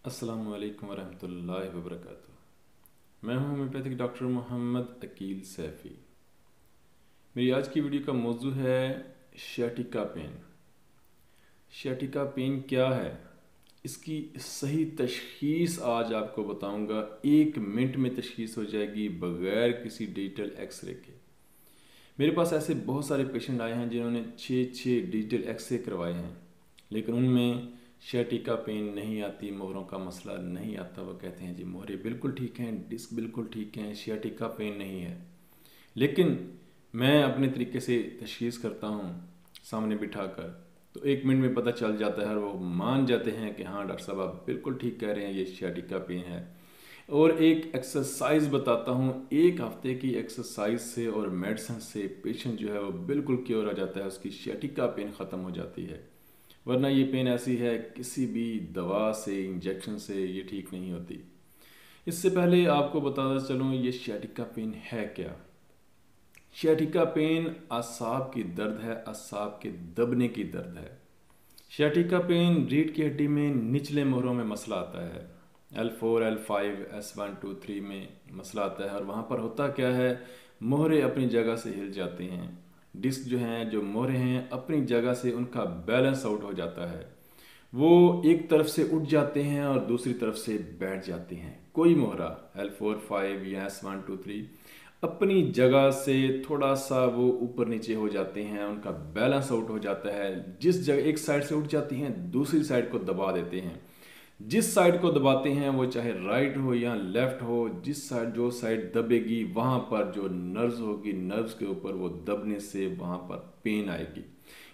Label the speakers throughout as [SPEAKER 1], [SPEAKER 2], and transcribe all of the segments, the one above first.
[SPEAKER 1] अस्सलामु अलैकुम वरहमतुल्लाहि वबरकातुहू। मैं हूं होम्योपैथिक डॉक्टर मोहम्मद अकील सैफ़ी। मेरी आज की वीडियो का मौजू है शियाटिका पेन। शियाटिका पेन क्या है, इसकी सही तशख़ीस आज आपको बताऊंगा। 1 मिनट में तशख़ीस हो जाएगी बग़ैर किसी डिजिटल एक्सरे के। मेरे पास ऐसे बहुत सारे पेशेंट आए हैं जिन्होंने 6 डिजिटल एक्सरे करवाए हैं, लेकिन उनमें शियाटिका पेन नहीं आती, मोहरों का मसला नहीं आता। वो कहते हैं जी मोहरे बिल्कुल ठीक हैं, डिस्क बिल्कुल ठीक हैं, शियाटिका पेन नहीं है। लेकिन मैं अपने तरीके से तशख़ीस करता हूँ सामने बिठाकर, तो 1 मिनट में पता चल जाता है और वो मान जाते हैं कि हाँ डॉक्टर साहब आप बिल्कुल ठीक कह रहे हैं, ये शियाटिका पेन है। और एक एक्सरसाइज बताता हूँ, 1 हफ्ते की एक्सरसाइज से और मेडिसिन से पेशेंट जो है वो बिल्कुल क्योर हो जाता है, उसकी शियाटिका पेन ख़त्म हो जाती है। वरना ये पेन ऐसी है किसी भी दवा से, इंजेक्शन से ये ठीक नहीं होती। इससे पहले आपको बताता चलूँ ये शियाटिका पेन है क्या। शियाटिका पेन असाब की दर्द है, असाब के दबने की दर्द है। शियाटिका पेन रीढ़ की हड्डी में निचले मोहरों में मसला आता है। L4, L5, S1, 2, 3 में मसला आता है। और वहाँ पर होता क्या है, मोहरे अपनी जगह से हिल जाती हैं। डिस्क जो हैं, जो मोहरे हैं, अपनी जगह से उनका बैलेंस आउट हो जाता है। वो एक तरफ से उठ जाते हैं और दूसरी तरफ से बैठ जाती हैं। कोई मोहरा L4, 5 या S1, 2, 3 अपनी जगह से थोड़ा सा वो ऊपर नीचे हो जाते हैं, उनका बैलेंस आउट हो जाता है। जिस जगह एक साइड से उठ जाती हैं, दूसरी साइड को दबा देते हैं। जिस साइड को दबाते हैं वो चाहे राइट हो या लेफ्ट हो, जिस साइड जो साइड दबेगी वहाँ पर जो नर्व्स होगी, नर्व्स के ऊपर वो दबने से वहाँ पर पेन आएगी।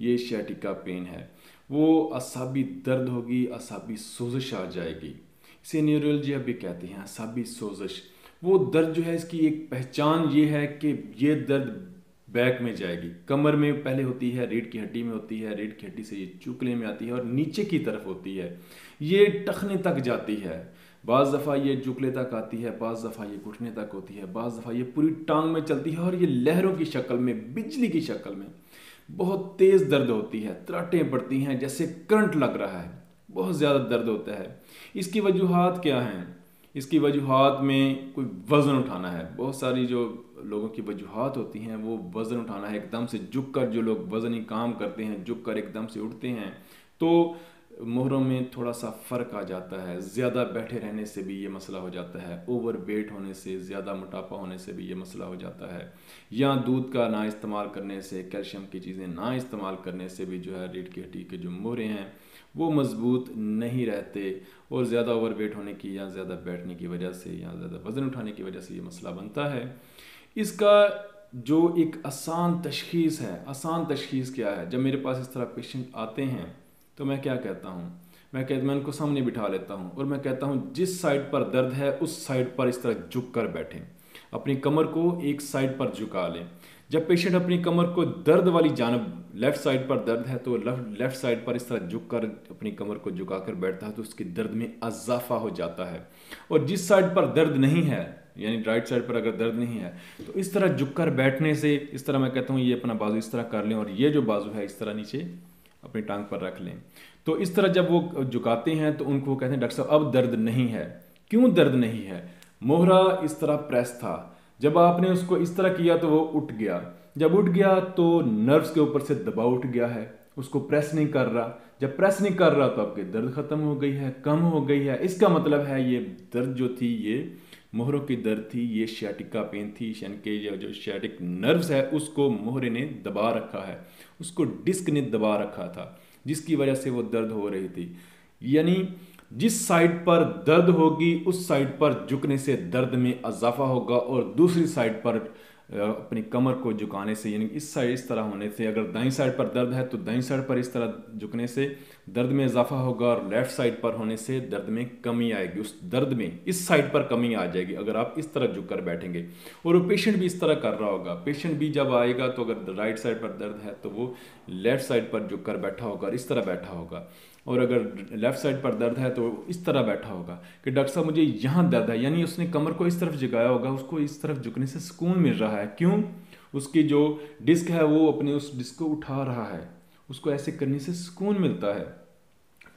[SPEAKER 1] ये शियाटिका पेन है। वो असाबी दर्द होगी, असाबी सोजिश आ जाएगी। इसे न्यूरोलजिया भी कहते हैं, असाबी सोजिश। वो दर्द जो है, इसकी एक पहचान ये है कि ये दर्द बैक में जाएगी। कमर में पहले होती है, रीढ़ की हड्डी में होती है, रीढ़ की हड्डी से ये चुकले में आती है और नीचे की तरफ होती है, ये टखने तक जाती है। बाज़ दफ़ा ये जुकले तक आती है, बाज़ दफ़ा ये घुटने तक होती है, बाज़ दफ़ा ये पूरी टांग में चलती है और ये लहरों की शक्ल में, बिजली की शक्ल में बहुत तेज़ दर्द होती है। त्राटें पड़ती हैं जैसे करंट लग रहा है, बहुत ज़्यादा दर्द होता है। इसकी वजूहात क्या हैं? इसकी वजूहात में कोई वज़न उठाना है। बहुत सारी जो लोगों की वजूहात होती हैं वो वज़न उठाना है। एकदम से झुक कर जो लोग वज़नी काम करते हैं, झुक कर एकदम से उठते हैं, तो मोहरों में थोड़ा सा फ़र्क आ जाता है। ज़्यादा बैठे रहने से भी ये मसला हो जाता है। ओवर वेट होने से, ज़्यादा मोटापा होने से भी ये मसला हो जाता है। या दूध का ना इस्तेमाल करने से, कैल्शियम की चीज़ें ना इस्तेमाल करने से भी जो है रीढ़ की हड्डी के जो मोहरे हैं वो मजबूत नहीं रहते। और ज़्यादा ओवर वेट होने की या ज़्यादा बैठने की वजह से या ज़्यादा वज़न उठाने की वजह से ये मसला बनता है। इसका जो एक आसान तशख़ीस है, आसान तशख़ीस क्या है? जब मेरे पास इस तरह पेशेंट आते हैं तो मैं क्या कहता हूँ, मैं उनको सामने बिठा लेता हूँ और मैं कहता हूँ जिस साइड पर दर्द है उस साइड पर इस तरह झुक कर बैठें। अपनी कमर को एक साइड पर झुका लें। जब पेशेंट अपनी कमर को दर्द वाली जानब, लेफ़्ट साइड पर दर्द है तो लेफ़्ट साइड पर इस तरह झुक कर अपनी कमर को झुका कर बैठता है तो उसके दर्द में इजाफा हो जाता है। और जिस साइड पर दर्द नहीं है, यानी राइट साइड पर अगर दर्द नहीं है, तो इस तरह झुककर बैठने से, इस तरह मैं कहता हूँ ये अपना बाजू इस तरह कर लें और ये जो बाजू है इस तरह नीचे अपनी टांग पर रख लें। तो इस तरह जब वो झुकाते हैं तो उनको कहते हैं डॉक्टर साहब अब दर्द नहीं है। क्यों दर्द नहीं है? मोहरा इस तरह प्रेस था, जब आपने उसको इस तरह किया तो वो उठ गया। जब उठ गया तो नर्व्स के ऊपर से दबाव उठ गया है, उसको प्रेस नहीं कर रहा। जब प्रेस नहीं कर रहा तो आपकी दर्द ख़त्म हो गई है, कम हो गई है। इसका मतलब है ये दर्द जो थी ये मोहरों की दर्द थी, ये शियाटिका पेन थी। यानी कि जो शियाटिक नर्व्स है उसको मोहरे ने दबा रखा है, उसको डिस्क ने दबा रखा था, जिसकी वजह से वो दर्द हो रही थी। यानी जिस साइड पर दर्द होगी उस साइड पर झुकने से दर्द में इजाफा होगा और दूसरी साइड पर अपनी कमर को झुकाने से, यानी इस साइड इस तरह होने से, अगर दाईं साइड पर दर्द है तो दाईं साइड पर इस तरह झुकने से दर्द में इजाफा होगा और लेफ्ट साइड पर होने से दर्द में कमी आएगी। उस दर्द में इस साइड पर कमी आ जाएगी अगर आप इस तरह झुक कर बैठेंगे। और वो पेशेंट भी इस तरह कर रहा होगा। पेशेंट भी जब आएगा तो अगर राइट साइड पर दर्द है तो वो लेफ्ट साइड पर झुक कर बैठा होगा और इस तरह बैठा होगा। और अगर लेफ्ट साइड पर दर्द है तो इस तरह बैठा होगा कि डॉक्टर साहब मुझे यहाँ दर्द है, यानी उसने कमर को इस तरफ झुकाया होगा, उसको इस तरफ झुकने से सुकून मिल रहा है। क्यों? उसकी जो डिस्क है वो अपने उस डिस्क को उठा रहा है, उसको ऐसे करने से सुकून मिलता है।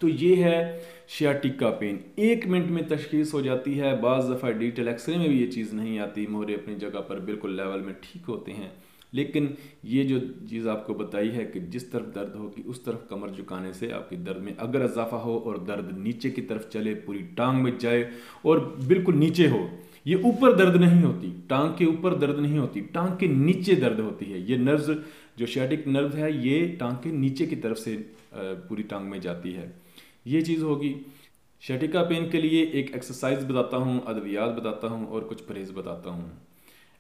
[SPEAKER 1] तो ये है शियाटिका पेन। 1 मिनट में तशखीस हो जाती है। बाज़ दफ़ा डिजिटल एक्सरे में भी ये चीज़ नहीं आती, मोहरे अपनी जगह पर बिल्कुल लेवल में ठीक होते हैं। लेकिन ये जो चीज़ आपको बताई है कि जिस तरफ दर्द होगी उस तरफ कमर झुकाने से आपकी दर्द में अगर इजाफा हो और दर्द नीचे की तरफ चले, पूरी टांग में जाए और बिल्कुल नीचे हो, ये ऊपर दर्द नहीं होती, टांग के ऊपर दर्द नहीं होती, टांग के नीचे दर्द होती है। ये नर्व जो शियाटिक नर्व है ये टांग के नीचे की तरफ से पूरी टांग में जाती है। ये चीज़ होगी। शियाटिका पेन के लिए एक एक्सरसाइज बताता हूँ, अद्वियात बताता हूँ और कुछ परहेज बताता हूँ।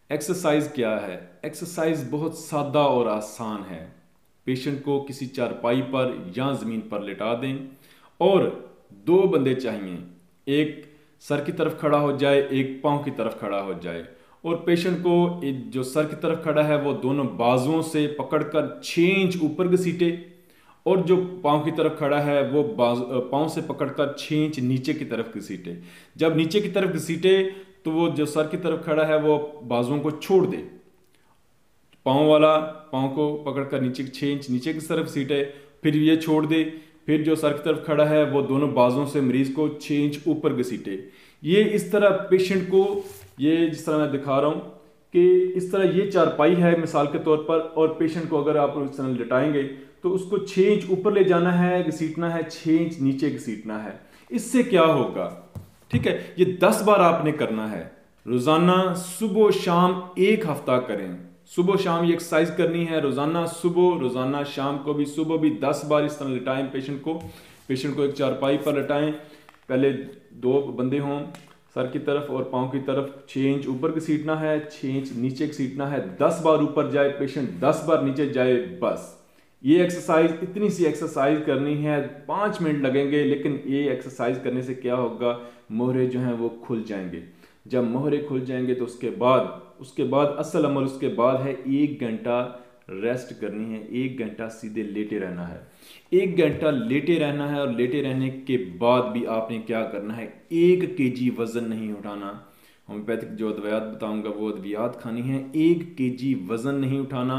[SPEAKER 1] एक्सरसाइज क्या है? एक्सरसाइज बहुत सादा और आसान है। पेशेंट को किसी चारपाई पर या ज़मीन पर लिटा दें और 2 बंदे चाहिए, एक सर की तरफ खड़ा हो जाए, एक पाँव की तरफ खड़ा हो जाए और पेशेंट को जो सर की तरफ खड़ा है वो दोनों बाजुओं से पकड़कर 6 इंच ऊपर घसीटे और जो पाँव की तरफ खड़ा है वो पाँव से पकड़कर 6 इंच नीचे की तरफ घसीटे। जब नीचे की तरफ घसीटे तो वो जो सर की तरफ खड़ा है वो बाजुओं को छोड़ दे, पाँव वाला पाँव को पकड़कर नीचे 6 इंच नीचे की तरफ घसीटे, फिर ये छोड़ दे, फिर जो सर की तरफ खड़ा है वो दोनों बाजुओं से मरीज को 6 इंच ऊपर घसीटे। ये इस तरह पेशेंट को, ये जिस तरह मैं दिखा रहा हूँ कि इस तरह ये चारपाई है मिसाल के तौर पर, और पेशेंट को अगर आप इस तरह लिटाएंगे तो उसको 6 इंच ऊपर ले जाना है, घसीटना है, 6 इंच नीचे घसीटना है। इससे क्या होगा? ठीक है, ये 10 बार आपने करना है रोजाना, सुबह शाम 1 हफ्ता करें। सुबह शाम ये एक्सरसाइज करनी है रोजाना, सुबह रोजाना शाम को भी, सुबह भी 10 बार इस तरह लिटाएं पेशेंट को एक चारपाई पर लिटाएं। पहले 2 बंदे हों, सर की तरफ और पाँव की तरफ 6 इंच ऊपर घसीटना है, 6 इंच नीचे घसीटना है। 10 बार ऊपर जाए पेशेंट, 10 बार नीचे जाए, बस। ये एक्सरसाइज, इतनी सी एक्सरसाइज करनी है, 5 मिनट लगेंगे। लेकिन ये एक्सरसाइज करने से क्या होगा, मोहरे जो हैं वो खुल जाएंगे। जब मोहरे खुल जाएंगे तो उसके बाद असल अमल उसके बाद है 1 घंटा रेस्ट करनी है, 1 घंटा सीधे लेटे रहना है, 1 घंटा लेटे रहना है। और लेटे रहने के बाद भी आपने क्या करना है, 1 kg वजन नहीं उठाना। होम्योपैथिक जो अद्वियात बताऊंगा वो अद्वियात खानी है। 1 kg वजन नहीं उठाना।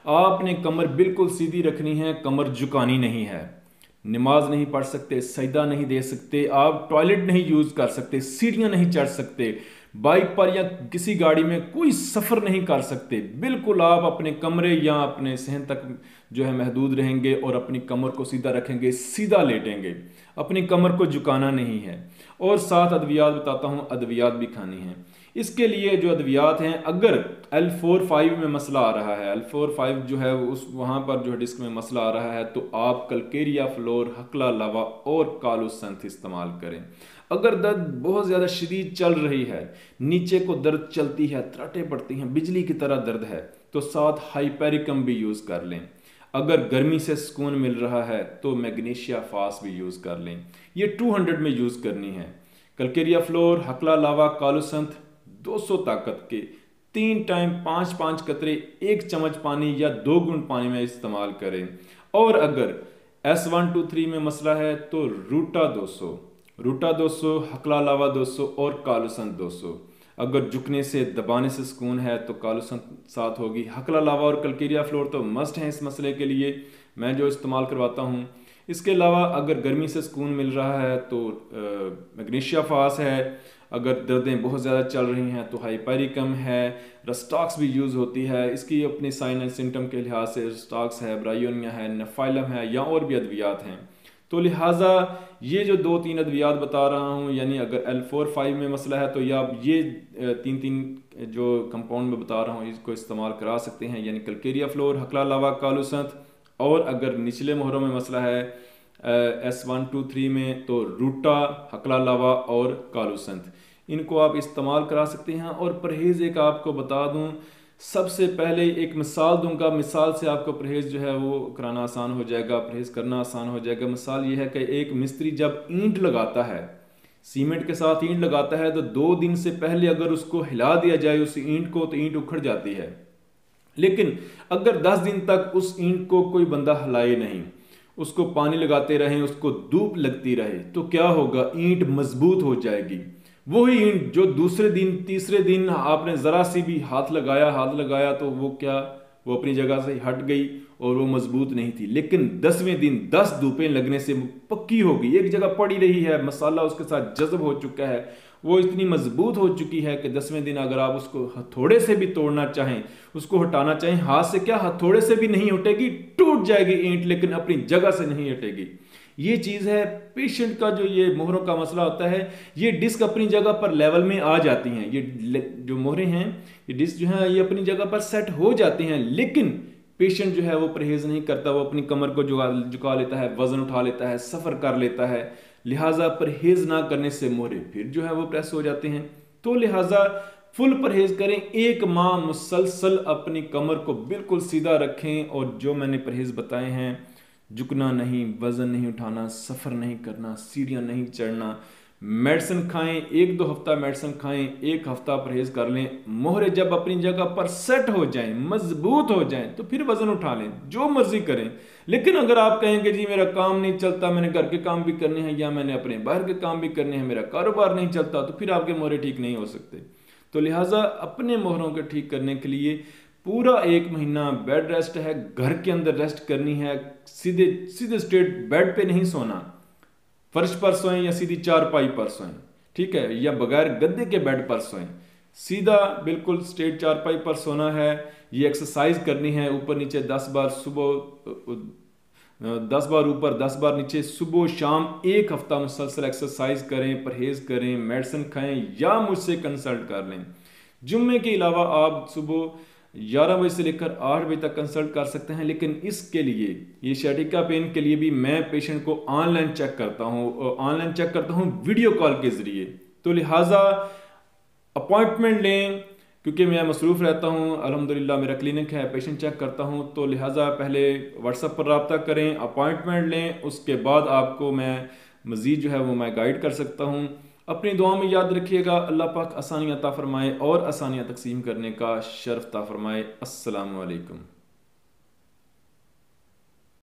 [SPEAKER 1] आपने कमर बिल्कुल सीधी रखनी है, कमर झुकानी नहीं है। नमाज नहीं पढ़ सकते, सजदा नहीं दे सकते, आप टॉयलेट नहीं यूज कर सकते, सीढ़ियां नहीं चढ़ सकते, बाइक पर या किसी गाड़ी में कोई सफर नहीं कर सकते। बिल्कुल आप अपने कमरे या अपने सहन तक जो है महदूद रहेंगे और अपनी कमर को सीधा रखेंगे, सीधा लेटेंगे, अपनी कमर को झुकाना नहीं है। और साथ अद्वियात बताता हूँ, अद्वियात भी खानी है। इसके लिए जो अद्वियात हैं, अगर L4-5 में मसला आ रहा है, L4-5 जो है उस वहाँ पर जो डिस्क में मसला आ रहा है, तो आप कलकेरिया फ्लोर, हकला लावा और कालुसंथ इस्तेमाल करें। अगर दर्द बहुत ज़्यादा शदीद चल रही है, नीचे को दर्द चलती है, त्राटे पड़ती हैं, बिजली की तरह दर्द है, तो साथ हाइपेरिकम भी यूज़ कर लें। अगर गर्मी से सुकून मिल रहा है तो मैग्नीशिया फास भी यूज़ कर लें। ये 200 में यूज़ करनी है। कलकेरिया फ्लोर, हकला लावा, कालुसंथ 200 ताकत के 3 टाइम 5-5 कतरे 1 चम्मच पानी या 2 गुण पानी में इस्तेमाल करें। और अगर S1-2-3 में मसला है तो रूटा 200, हकला लावा 200 और कालुसंथ 200। अगर झुकने से, दबाने से सुकून है तो कालुसंथ साथ होगी। हकला लावा और कलकेरिया फ्लोर तो मस्ट हैं इस मसले के लिए, मैं जो इस्तेमाल करवाता हूँ। इसके अलावा अगर गर्मी से सुकून मिल रहा है तो मैग्नीशिया फास है। अगर दर्दें बहुत ज़्यादा चल रही हैं तो हाइपेरिकम है, रस्टॉक्स भी यूज़ होती है। इसकी अपनी साइन एंड सिम्टम के लिहाज से रस्टॉक्स है, ब्रायोनिया है, नेफाइलम है या और भी अद्वियात हैं। तो लिहाजा ये जो 2-3 अद्वियात बता रहा हूँ, यानी अगर L4-5 में मसला है तो या ये 3 जो कंपाउंड में बता रहा हूँ इसको इस्तेमाल करा सकते हैं, यानी कलकेरिया फ्लोर, हकला लावा, कालुसंथ। और अगर निचले मोहरों में मसला है S1-2-3 में तो रूटा, हकला लावा और कालुसंथ, इनको आप इस्तेमाल करा सकते हैं। और परहेज़ एक आपको बता दूँ, सबसे पहले एक मिसाल दूंगा, मिसाल से आपको परहेज़ जो है वो कराना आसान हो जाएगा, परहेज़ करना आसान हो जाएगा। मिसाल ये है कि एक मिस्त्री जब ईंट लगाता है, सीमेंट के साथ ईंट लगाता है, तो 2 दिन से पहले अगर उसको हिला दिया जाए उस ईंट को तो ईंट उखड़ जाती है। लेकिन अगर 10 दिन तक उस ईंट को कोई बंदा हिलाए नहीं, उसको पानी लगाते रहें, उसको धूप लगती रहे, तो क्या होगा, ईंट मजबूत हो जाएगी। वही ईंट जो दूसरे दिन, तीसरे दिन आपने ज़रा सी भी हाथ लगाया तो वो क्या, वो अपनी जगह से हट गई और वो मजबूत नहीं थी, लेकिन 10वें दिन 10 धूपें लगने से पक्की हो गई, एक जगह पड़ी रही है, मसाला उसके साथ जज्ब हो चुका है, वो इतनी मजबूत हो चुकी है कि 10वें दिन अगर आप उसको हथौड़े से भी तोड़ना चाहें, उसको हटाना चाहें, हाथ से क्या हथौड़े से भी नहीं हटेगी, टूट जाएगी ईंट, लेकिन अपनी जगह से नहीं हटेगी। ये चीज़ है पेशेंट का, जो ये मोहरों का मसला होता है, ये डिस्क अपनी जगह पर लेवल में आ जाती हैं, ये जो मोहरें हैं, ये डिस्क जो है ये अपनी जगह पर सेट हो जाती हैं, लेकिन पेशेंट जो है वो परहेज नहीं करता, वो अपनी कमर को झुका लेता है, वजन उठा लेता है, सफ़र कर लेता है, लिहाजा परहेज ना करने से मोहरे फिर जो है वो प्रेस हो जाते हैं। तो लिहाजा फुल परहेज करें, 1 माह मुसलसल अपनी कमर को बिल्कुल सीधा रखें, और जो मैंने परहेज बताए हैं, झुकना नहीं, वजन नहीं उठाना, सफ़र नहीं करना, सीढ़ियाँ नहीं चढ़ना, मेडिसिन खाएं, 1-2 हफ्ता मेडिसिन खाएं, 1 हफ्ता परहेज कर लें, मोहरे जब अपनी जगह पर सेट हो जाएं, मजबूत हो जाएं, तो फिर वजन उठा लें, जो मर्जी करें। लेकिन अगर आप कहेंगे जी मेरा काम नहीं चलता, मैंने घर के काम भी करने हैं, या मैंने अपने बाहर के काम भी करने हैं, मेरा कारोबार नहीं चलता, तो फिर आपके मोहरे ठीक नहीं हो सकते। तो लिहाजा अपने मोहरों को ठीक करने के लिए पूरा 1 महीना बेड रेस्ट है, घर के अंदर रेस्ट करनी है, सीधे सीधे स्ट्रेट बेड पे नहीं सोना, फर्श पर सोएं या सीधी चारपाई पर सोएं, ठीक है, या बगैर गद्दे के बेड पर सोएं, सीधा बिल्कुल स्ट्रेट चारपाई पर सोना है। ये एक्सरसाइज करनी है, ऊपर नीचे 10 बार, सुबह 10 बार ऊपर 10 बार नीचे, सुबह शाम 1 हफ्ता मुसलसल एक्सरसाइज करें, परहेज करें, मेडिसिन खाएं, या मुझसे कंसल्ट कर लें। जुम्मे के अलावा आप सुबह 11 बजे से लेकर 8 बजे तक कंसल्ट कर सकते हैं, लेकिन इसके लिए, ये sciatica पेन के लिए भी मैं पेशेंट को ऑनलाइन चेक करता हूँ वीडियो कॉल के ज़रिए। तो लिहाजा अपॉइंटमेंट लें, क्योंकि मैं मसरूफ़ रहता हूँ, अल्हम्दुलिल्लाह मेरा क्लिनिक है, पेशेंट चेक करता हूँ, तो लिहाजा पहले व्हाट्सएप पर रब्ता करें, अपॉइंटमेंट लें, उसके बाद आपको मैं मज़ीद जो है वो मैं गाइड कर सकता हूँ। अपनी दुआ में याद रखिएगा, अल्लाह पाक आसानियाँ अता फरमाए और आसानियाँ तकसीम करने का शर्फ अता फरमाए। अस्सलामु अलैकुम।